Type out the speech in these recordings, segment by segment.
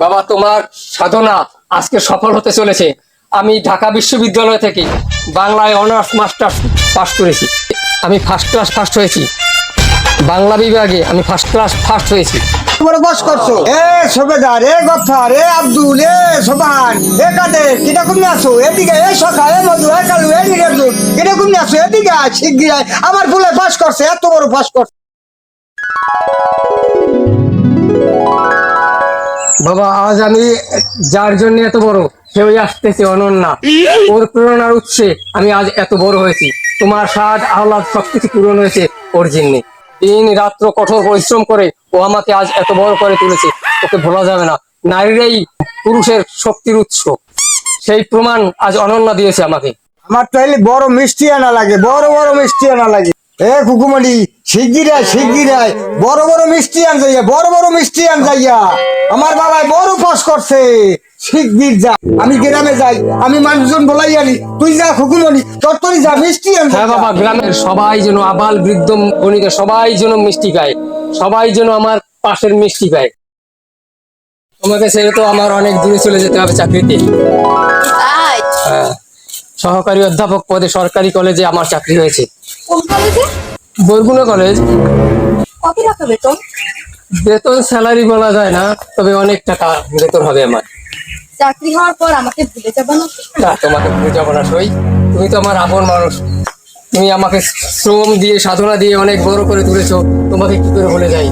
বাবা, তোমার সাধনা আজকে সফল হতে চলেছে। আমি ঢাকা বিশ্ববিদ্যালয় থেকে বাংলায় অনার্স মাস্টার্স পাস করেছি। আমি ফার্স্ট ক্লাস ফার্স্ট হয়েছি। বাংলা বিভাগে আমি ফার্স্ট ক্লাস ফার্স্ট হয়েছি। বড় বস করছো এ সবেদার এ গফার এ আব্দুল এ সোবান এ কাদের কিরকম আছো এদিকে এ সখা এ মধু এ কালু এ নিরঞ্জন কিরকম আছো এদিকে শিগগির আমার ফুলে পাস করছে এত বড় পাস করছে। বাবা, আজ আমি যার জন্য এত বড় সেও আসতেছে অনন্যা। ওর প্রেরণার উৎসে আমি আজ এত বড় হয়েছি। তোমার স্বাদ আহ্লাদ সবকিছু পূরণ হয়েছে ওর জন্যে। দিন রাত্র কঠোর পরিশ্রম করে ও আমাকে আজ এত বড় করে তুলেছে। ওকে ভোলা যাবে না। নারীরাই পুরুষের শক্তির উৎস, সেই প্রমাণ আজ অনন্যা দিয়েছে আমাকে। আমার তো এলি বড় মিষ্টি আনা লাগে, বড় বড় মিষ্টি আনা লাগে। এ কুকুমণি শিগগির আয় বড় বড় মিষ্টি আন যাইয়া, বড় বড় মিষ্টি আন যাইয়া। আমার বাবাই বড় পাস করছে, শিগগির যা। আমি গ্রামে যাই, আমি মানুষজন বলাই আনি, তুই যা কুকুমণি তোর যা মিষ্টি আন। হ্যাঁ বাবা, গ্রামের সবাই যেন আবাল বৃদ্ধ বনিতা সবাই যেন মিষ্টি পায়, সবাই যেন আমার পাশের মিষ্টি পায়। তোমাকে ছেড়ে তো আমার অনেক দূরে চলে যেতে হবে চাকরিতে। তাই? হ্যাঁ, সহকারী অধ্যাপক পদে সরকারি কলেজে আমার চাকরি হয়েছে। কোন কলেজে? বরগুনা কলেজ। কত টাকা বেতন? বেতন স্যালারি বলা যায় না, তবে অনেক টাকা বেতন হবে আমার। চাকরি হওয়ার পর আমাকে ভুলে যাবো না? না, তোমাকে ভুলে যাবো না সই। তুমি তো আমার আপন মানুষ। তুমি আমাকে শ্রম দিয়ে সাধনা দিয়ে অনেক বড় করে তুলেছো, তোমাকে কি করে ভুলে যাই।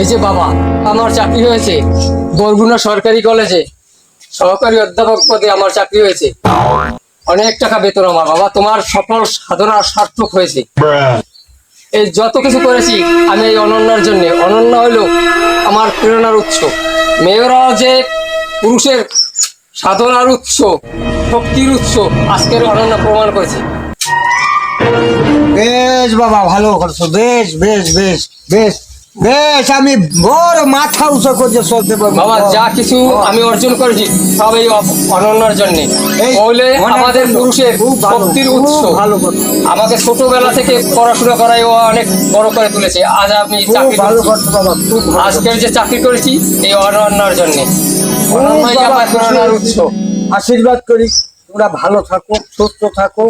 এই যে বাবা, আমার চাকরি হয়েছে বরগুনা সরকারি কলেজে, সহকারী অধ্যাপক পদে আমার চাকরি হয়েছে। অনেক টাকা বেতন আমার। বাবা, তোমার সফল সাধনা সার্থক হয়েছে। এই যত কিছু করেছি আমি এই অনন্যার জন্য। অনন্যা হইল আমার প্রেরণার উৎস। মেয়েরা যে পুরুষের সাধনার উৎস, শক্তির উৎস, আজকের অনন্যা প্রমাণ করেছে। বেশ বাবা, ভালো করছো, বেশ বেশ বেশ বেশ বেশ। আমি বড় মাথা উঁচু করতে চলতে পারবো বাবা, যা কিছু আমি অর্জন করেছি সব এই অনন্যার জন্য। বলে আমাদের পুরুষের শক্তির উৎস। ভালো করছো, আমাকে ছোটবেলা থেকে পড়াশোনা করাই ও অনেক বড় করে তুলেছে। আজ আমি চাকরি ভালো করছি। করছো বাবা, খুব ভালো। আজকের যে চাকরি করেছি এই অনন্যার জন্য। অনন্যাই আমার প্রেরণার উৎস। আশীর্বাদ করি তোমরা ভালো থাকো, সুস্থ থাকো।